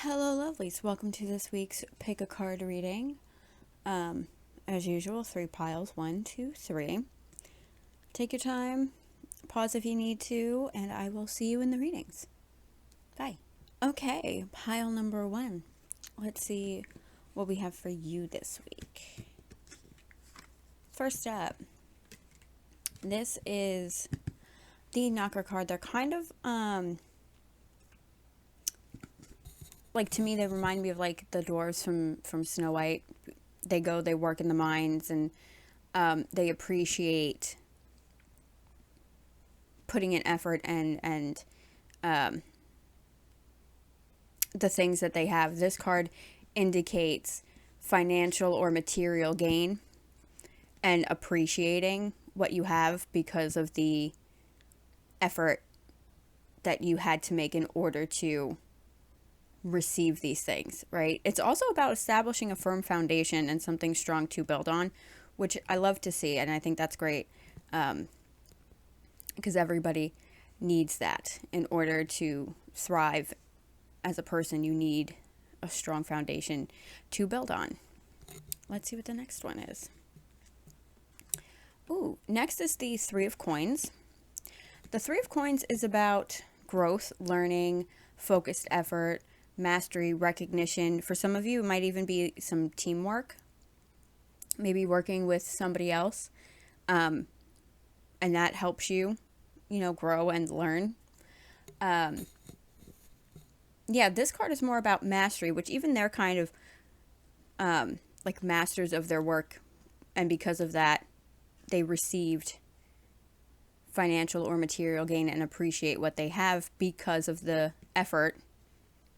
Hello, lovelies. Welcome to this week's Pick a Card reading. As usual, 3 piles 1, 2, 3. Take your time, pause if you need to, and I will see you in the readings. Bye. Okay, pile number 1. Let's see what we have for you this week. First up, this is the Knocker card. They're kind of, like, to me, they remind me of, like, the dwarves from Snow White. They go, they work in the mines, and they appreciate putting in effort and the things that they have. This card indicates financial or material gain and appreciating what you have because of the effort that you had to make in order to receive these things, right? It's also about establishing a firm foundation and something strong to build on, which I love to see, and I think that's great, because everybody needs that. In order to thrive as a person, you need a strong foundation to build on. Let's see what the next one is. Ooh, next is the Three of Coins. The Three of Coins is about growth, learning, focused effort, mastery, recognition. For some of you, it might even be some teamwork, maybe working with somebody else, and that helps you, grow and learn. Yeah, this card is more about mastery, which even they're kind of like masters of their work, and because of that, they received financial or material gain and appreciate what they have because of the effort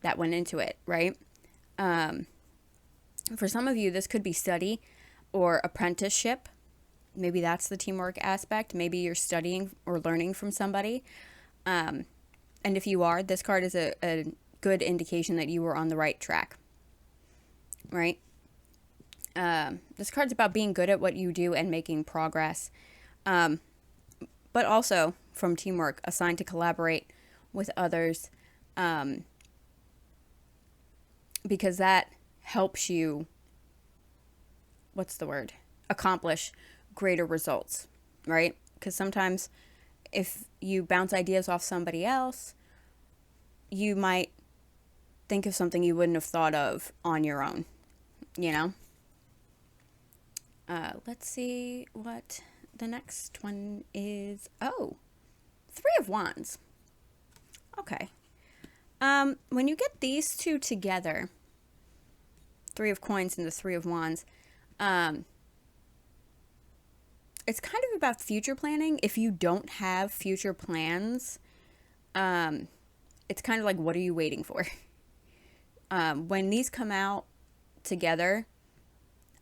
that went into it, right? For some of you, this could be study or apprenticeship. Maybe that's the teamwork aspect. Maybe you're studying or learning from somebody. And if you are, this card is a good indication that you were on the right track, right? This card's about being good at what you do and making progress. But also from teamwork, assigned to collaborate with others, because that helps you, accomplish greater results, right? Because sometimes if you bounce ideas off somebody else, you might think of something you wouldn't have thought of on your own, Let's see what the next one is. Oh, Three of Wands. Okay. When you get these two together, Three of Coins and the Three of Wands, it's kind of about future planning. If you don't have future plans, it's kind of like, what are you waiting for? When these come out together,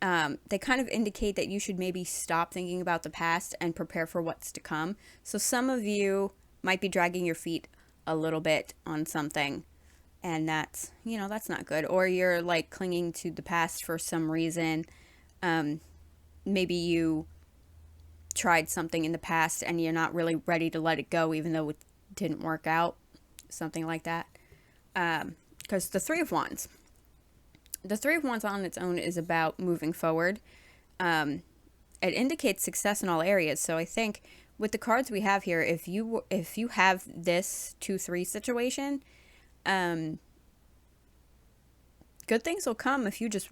they kind of indicate that you should maybe stop thinking about the past and prepare for what's to come. So some of you might be dragging your feet a little bit on something, and that's not good. Or you're like clinging to the past for some reason. Maybe you tried something in the past and you're not really ready to let it go, even though it didn't work out. Something like that. Because the Three of Wands on its own is about moving forward. It indicates success in all areas. So I think with the cards we have here, if you have this 2-3 situation, good things will come if you just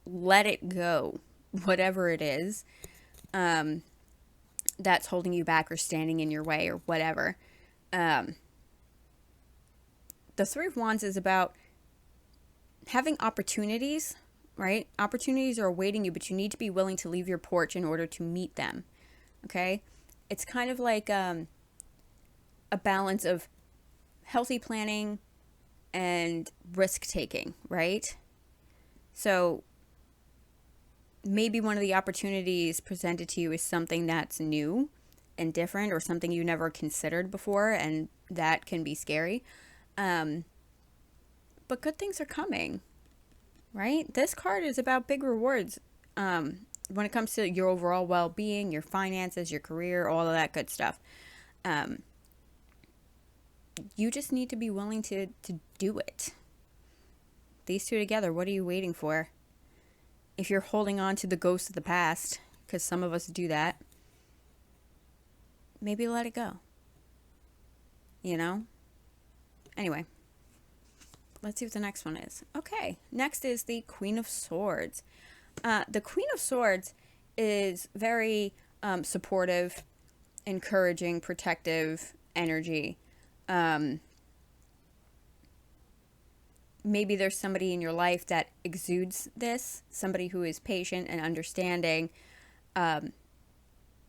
let it go, whatever it is that's holding you back or standing in your way or whatever. The Three of Wands is about having opportunities, right? Opportunities are awaiting you, but you need to be willing to leave your porch in order to meet them, okay? It's kind of like a balance of healthy planning and risk-taking, right? So maybe one of the opportunities presented to you is something that's new and different, or something you never considered before, and that can be scary. But good things are coming, right? This card is about big rewards when it comes to your overall well-being, your finances, your career, all of that good stuff. You just need to be willing to do it, These two together, what are you waiting for? If you're holding on to the ghosts of the past, because some of us do that, maybe let it go. You know? Anyway, let's see what the next one is. Okay, next is the Queen of Swords. The Queen of Swords is very supportive, encouraging, protective energy. Maybe there's somebody in your life that exudes this, somebody who is patient and understanding, and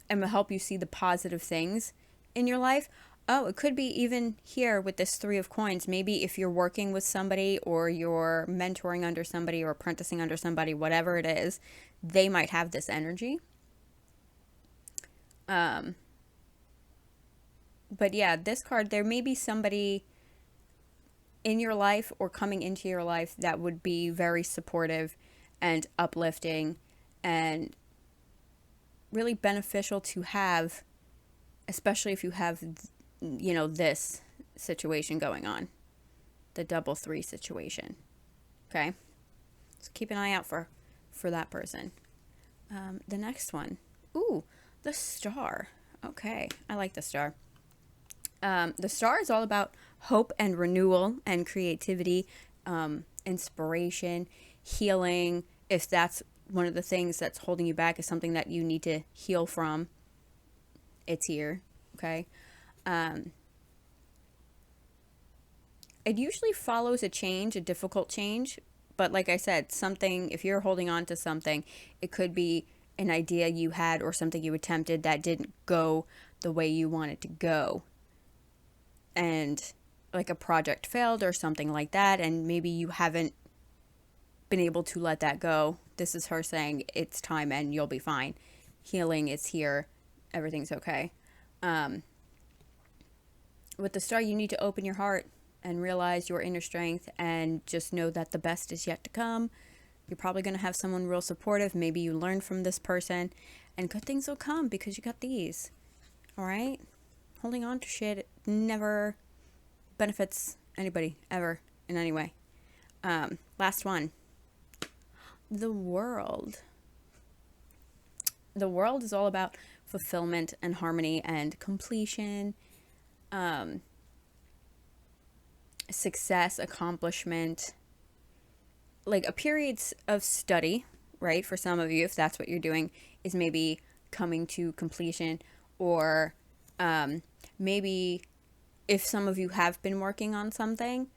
will help you see the positive things in your life. Oh, it could be even here with this Three of Coins. Maybe if you're working with somebody or you're mentoring under somebody or apprenticing under somebody, whatever it is, they might have this energy. But yeah, this card, there may be somebody in your life or coming into your life that would be very supportive and uplifting and really beneficial to have, especially if you have, this situation going on, the double three situation. Okay, so keep an eye out for that person. The next one, ooh, the Star. Okay, I like the Star. The Star is all about hope and renewal and creativity, inspiration, healing. If that's one of the things that's holding you back, is something that you need to heal from, it's here. Okay. It usually follows a change, a difficult change. But like I said, something, if you're holding on to something, it could be an idea you had or something you attempted that didn't go the way you wanted to go. And like a project failed or something like that, and maybe you haven't been able to let that go. This is her saying it's time and you'll be fine. Healing is here. Everything's okay. With the Star, you need to open your heart and realize your inner strength and just know that the best is yet to come. You're probably going to have someone real supportive. Maybe you learn from this person and good things will come because you got these. All right? Holding on to shit never benefits anybody ever in any way. Last one. The World. The World is all about fulfillment and harmony and completion, success, accomplishment, like a periods of study, right? For some of you, if that's what you're doing, is maybe coming to completion, or maybe if some of you have been working on something,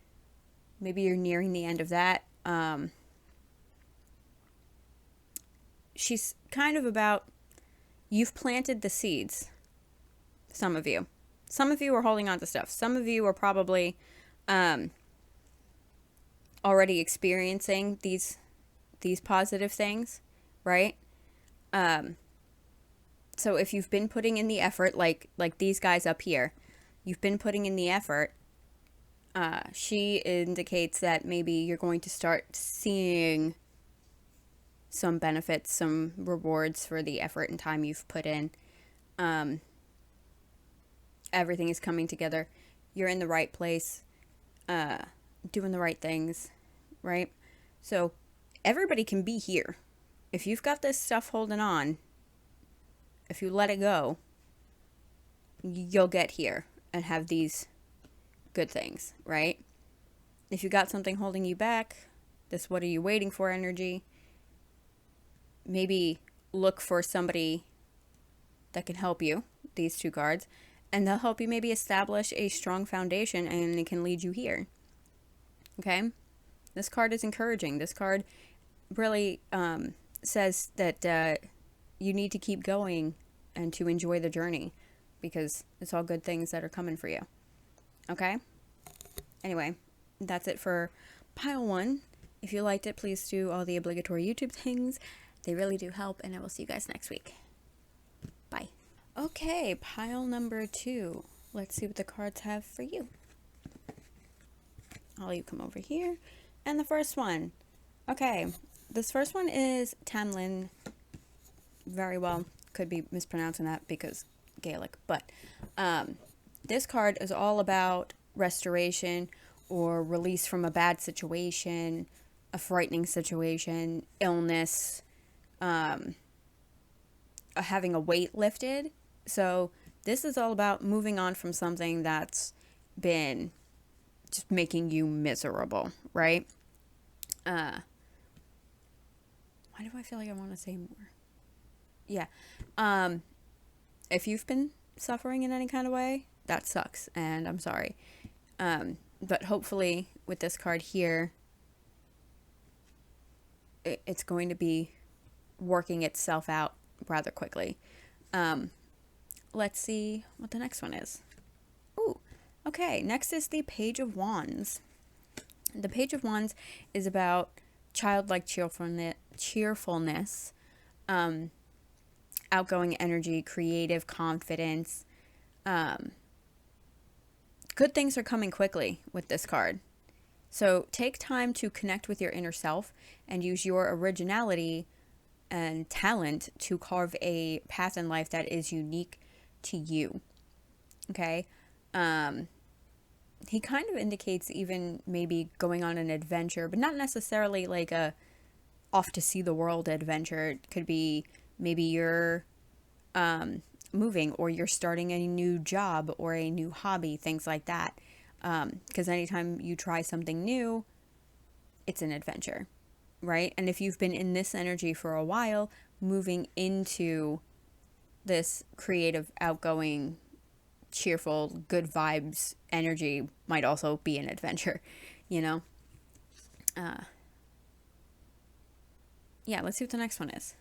maybe you're nearing the end of that. She's kind of about, you've planted the seeds. Some of you are holding on to stuff. Some of you are probably already experiencing these positive things, right? So if you've been putting in the effort, like these guys up here, you've been putting in the effort, she indicates that maybe you're going to start seeing some benefits, some rewards for the effort and time you've put in. Everything is coming together. You're in the right place, doing the right things, right? So everybody can be here. If you've got this stuff holding on, if you let it go, you'll get here and have these good things, right? If you got something holding you back, this what are you waiting for energy, maybe look for somebody that can help you, these two cards, and they'll help you maybe establish a strong foundation and it can lead you here. Okay? This card is encouraging. This card really says that you need to keep going and to enjoy the journey because it's all good things that are coming for you. Okay? Anyway, that's it for pile 1. If you liked it, please do all the obligatory YouTube things. They really do help, and I will see you guys next week. Bye. Okay, pile number 2. Let's see what the cards have for you. I'll you come over here. And the first one. Okay, this first one is Tamlin. Very well, could be mispronouncing that because Gaelic. But this card is all about restoration or release from a bad situation, a frightening situation, illness, having a weight lifted. So this is all about moving on from something that's been just making you miserable, right? Why do I feel like I want to say more? Yeah. If you've been suffering in any kind of way, that sucks, and I'm sorry. But hopefully, with this card here, it's going to be working itself out rather quickly. Let's see what the next one is. Ooh, okay. Next is the Page of Wands. The Page of Wands is about childlike cheerfulness, outgoing energy, creative confidence. Good things are coming quickly with this card. So take time to connect with your inner self and use your originality and talent to carve a path in life that is unique to you. Okay? He kind of indicates even maybe going on an adventure, but not necessarily like a off to see the world adventure. It could be maybe you're moving, or you're starting a new job or a new hobby, things like that. Because anytime you try something new, it's an adventure, right? And if you've been in this energy for a while, moving into this creative, outgoing, cheerful, good vibes energy might also be an adventure, you know? Yeah, let's see what the next one is.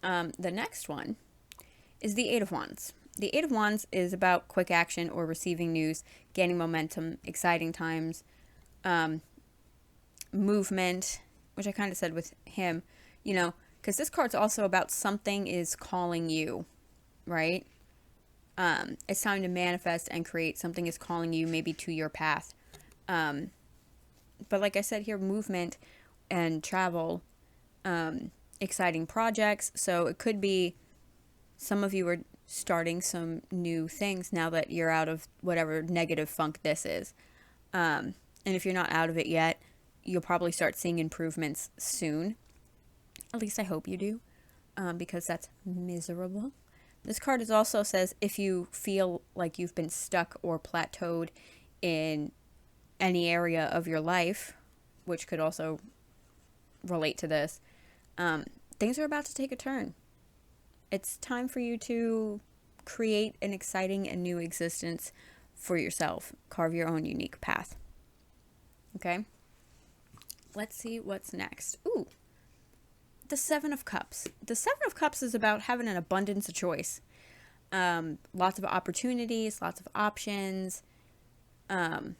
The next one is the Eight of Wands. The Eight of Wands is about quick action or receiving news, gaining momentum, exciting times, movement, which I kind of said with him, you know, because this card's also about something is calling you, right? It's time to manifest and create. Something is calling you maybe to your path. But like I said here, movement and travel, exciting projects. So it could be some of you are starting some new things now that you're out of whatever negative funk this is. And if you're not out of it yet, you'll probably start seeing improvements soon. At least I hope you do, because that's miserable. This card is also says if you feel like you've been stuck or plateaued in any area of your life, which could also relate to this, things are about to take a turn. It's time for you to create an exciting and new existence for yourself. Carve your own unique path. Okay? Let's see what's next. Ooh, the Seven of Cups. The Seven of Cups is about having an abundance of choice. Lots of opportunities, lots of options. But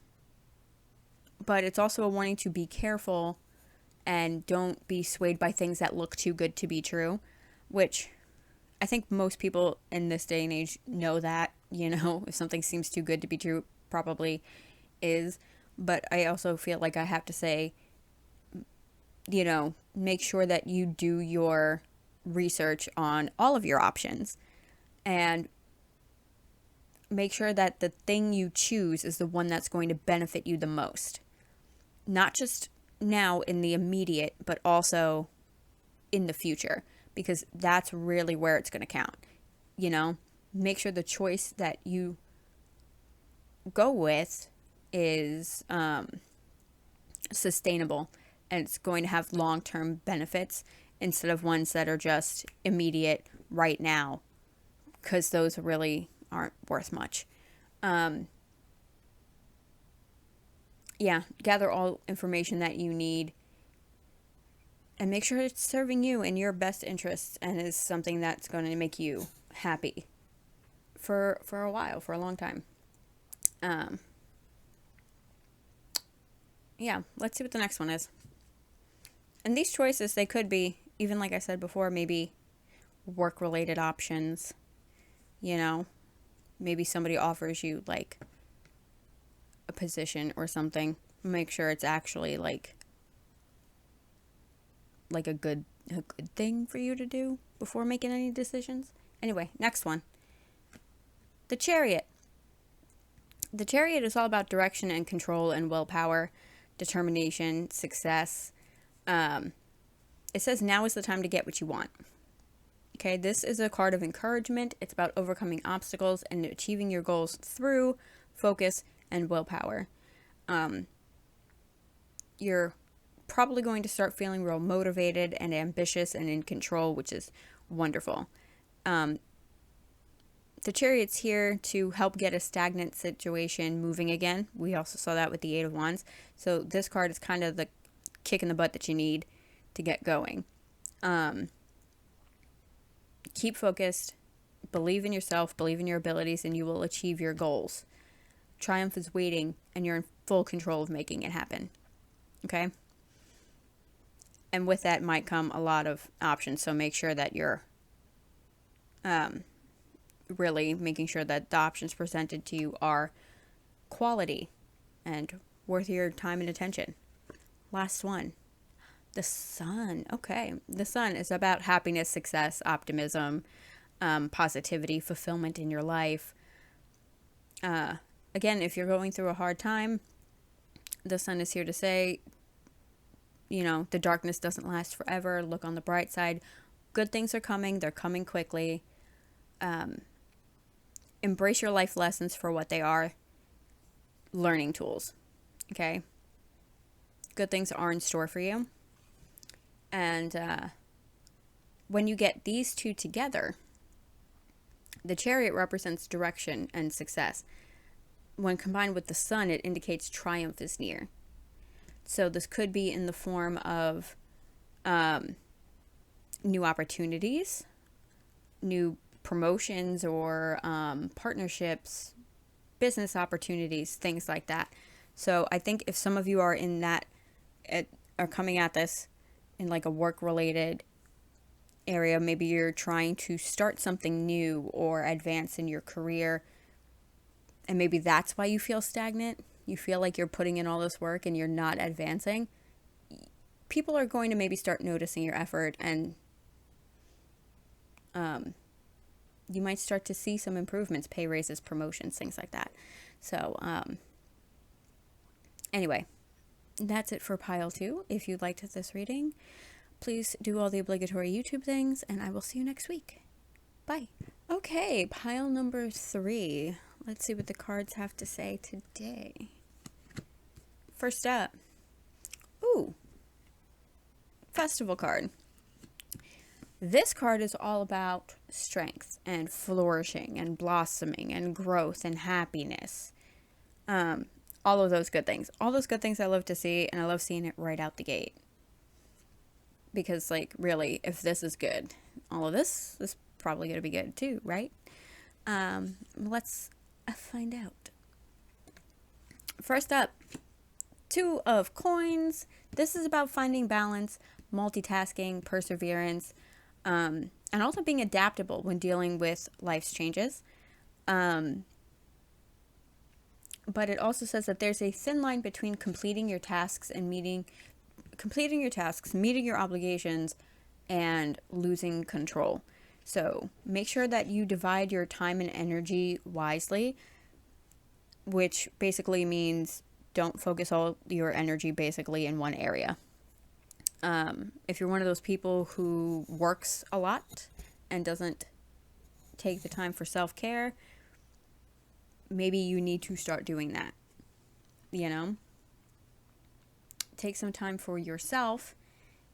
it's also a warning to be careful and don't be swayed by things that look too good to be true, which I think most people in this day and age know that, you know, if something seems too good to be true, probably is. But I also feel like I have to say, you know, make sure that you do your research on all of your options and make sure that the thing you choose is the one that's going to benefit you the most. Not just now in the immediate, but also in the future, because that's really where it's going to count. You know, make sure the choice that you go with is sustainable and it's going to have long-term benefits instead of ones that are just immediate right now, because those really aren't worth much. Yeah, gather all information that you need and make sure it's serving you in your best interests and is something that's going to make you happy for a while, for a long time. Yeah, let's see what the next one is. And these choices, they could be, even like I said before, maybe work-related options, you know? Maybe somebody offers you, like, a position or something. Make sure it's actually, like a good thing for you to do before making any decisions. Anyway, next one. The Chariot. The Chariot is all about direction and control and willpower. determination, success. It says now is the time to get what you want. Okay, this is a card of encouragement. It's about overcoming obstacles and achieving your goals through focus and willpower. You're probably going to start feeling real motivated and ambitious and in control, which is wonderful. The Chariot's here to help get a stagnant situation moving again. We also saw that with the Eight of Wands. So this card is kind of the kick in the butt that you need to get going. Keep focused, believe in yourself, believe in your abilities, and you will achieve your goals. Triumph is waiting, and you're in full control of making it happen. Okay? And with that might come a lot of options, so make sure that you're really making sure that the options presented to you are quality and worth your time and attention. Last one. The Sun. Okay. The Sun is about happiness, success, optimism, positivity, fulfillment in your life. Again, if you're going through a hard time, the Sun is here to say, the darkness doesn't last forever. Look on the bright side. Good things are coming. They're coming quickly. Embrace your life lessons for what they are. Learning tools. Okay? Good things are in store for you. And when you get these two together, the Chariot represents direction and success. When combined with the Sun, it indicates triumph is near. So this could be in the form of new opportunities, new promotions or partnerships, business opportunities, things like that. So I think if some of you are in that, are coming at this in like a work-related area, maybe you're trying to start something new or advance in your career, and maybe that's why you feel stagnant. You feel like you're putting in all this work and you're not advancing. People are going to maybe start noticing your effort, and you might start to see some improvements, pay raises, promotions, things like that. So anyway, that's it for pile 2. If you liked this reading, please do all the obligatory YouTube things, and I will see you next week. Bye. Okay, pile number 3. Let's see what the cards have to say today. First up, Festival card. This card is all about strength and flourishing and blossoming and growth and happiness. All of those good things. All those good things I love to see, and I love seeing it right out the gate. Because, really, if this is good, all of this is probably going to be good too, right? Let's find out. First up, 2 of Coins. This is about finding balance, multitasking, perseverance, and also being adaptable when dealing with life's changes. But it also says that there's a thin line between completing your tasks, meeting your obligations, and losing control. So make sure that you divide your time and energy wisely, which basically means don't focus all your energy basically in one area. If you're one of those people who works a lot and doesn't take the time for self-care, maybe you need to start doing that. Take some time for yourself,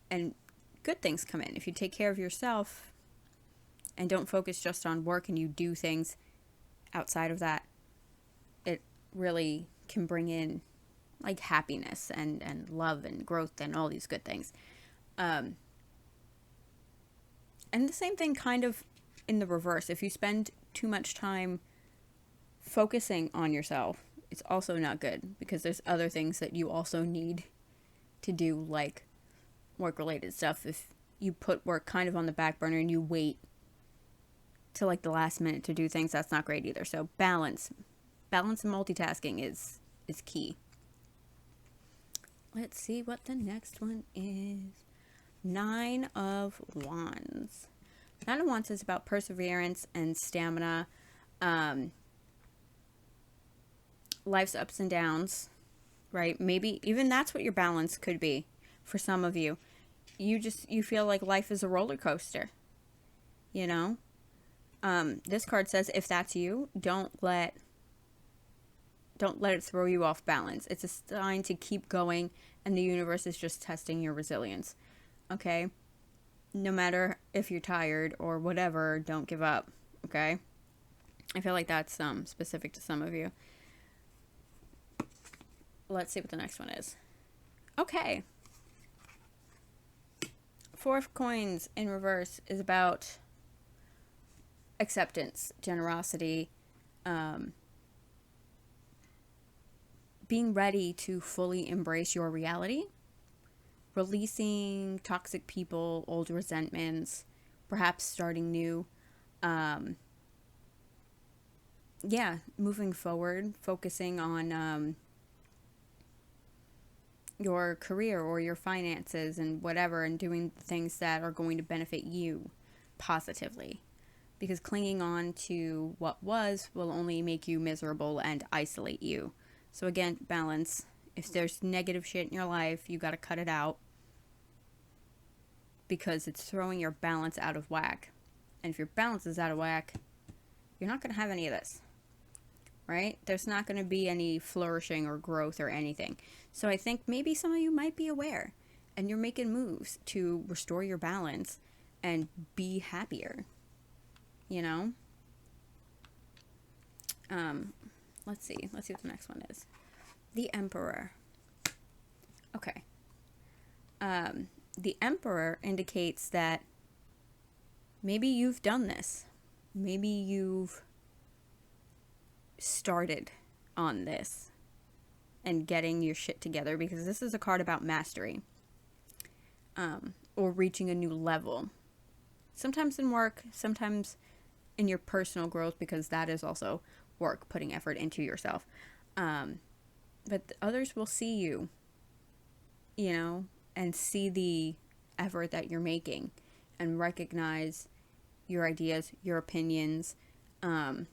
and good things come in. If you take care of yourself and don't focus just on work, and you do things outside of that, it really can bring in happiness and love and growth and all these good things. And the same thing kind of in the reverse. If you spend too much time focusing on yourself, it's also not good, because there's other things that you also need to do, like work-related stuff. If you put work kind of on the back burner and you wait till the last minute to do things, that's not great either. So balance and multitasking is key. Let's see what the next one is. 9 of Wands. 9 of Wands is about perseverance and stamina, life's ups and downs, right? Maybe even that's what your balance could be for some of you. You feel like life is a roller coaster, you know? This card says if that's you, don't let it throw you off balance. It's a sign to keep going, and the universe is just testing your resilience. Okay? No matter if you're tired or whatever, don't give up. Okay? I feel like that's specific to some of you. Let's see what the next one is. Okay. Four of Coins in reverse is about acceptance, generosity, being ready to fully embrace your reality, releasing toxic people, old resentments, perhaps starting new. Yeah, moving forward, focusing on your career or your finances and whatever, and doing things that are going to benefit you positively. Because clinging on to what was will only make you miserable and isolate you. So again, balance. If there's negative shit in your life, you got to cut it out, because it's throwing your balance out of whack. And if your balance is out of whack, you're not going to have any of this, right? There's not going to be any flourishing or growth or anything. So I think maybe some of you might be aware, and you're making moves to restore your balance and be happier, you know? Let's see what the next one is. The Emperor. Okay. The Emperor indicates that maybe you've done this. Maybe you've started on this and getting your shit together, because this is a card about mastery, or reaching a new level. Sometimes in work, sometimes in your personal growth, because that is also work, putting effort into yourself. But others will see you, and see the effort that you're making and recognize your ideas, your opinions. But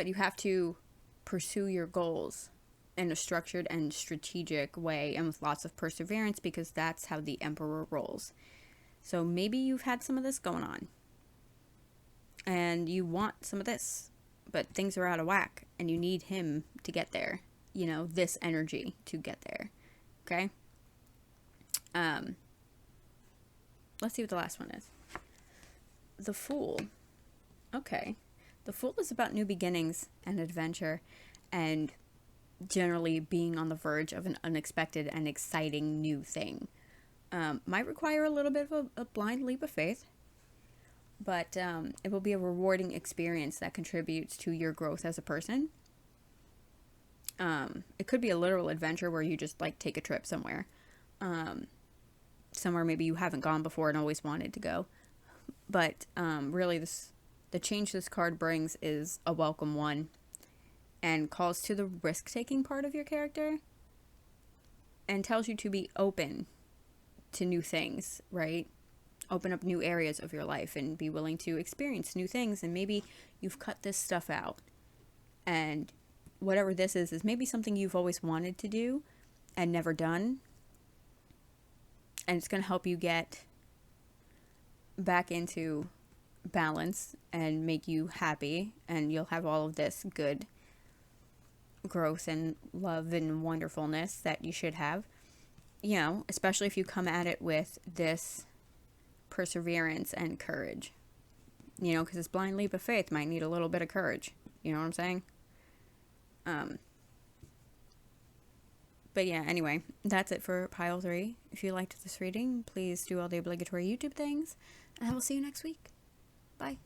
you have to pursue your goals in a structured and strategic way, and with lots of perseverance, because that's how the Emperor rolls. So maybe you've had some of this going on, and you want some of this, but things are out of whack, and you need him to get there. This energy to get there. Okay? Let's see what the last one is. The Fool. Okay. The Fool is about new beginnings and adventure, and generally being on the verge of an unexpected and exciting new thing. Might require a little bit of a blind leap of faith, but it will be a rewarding experience that contributes to your growth as a person. It could be a literal adventure where you just take a trip somewhere. Somewhere maybe you haven't gone before and always wanted to go. But really the change this card brings is a welcome one, and calls to the risk-taking part of your character, and tells you to be open to new things, right? Open up new areas of your life and be willing to experience new things. And maybe you've cut this stuff out, and whatever this is maybe something you've always wanted to do and never done, and it's going to help you get back into balance and make you happy, and you'll have all of this good growth and love and wonderfulness that you should have, especially if you come at it with this perseverance and courage, because this blind leap of faith might need a little bit of courage. You know what I'm saying? But yeah, anyway, that's it for pile 3. If you liked this reading, please do all the obligatory YouTube things, and I will see you next week. Bye.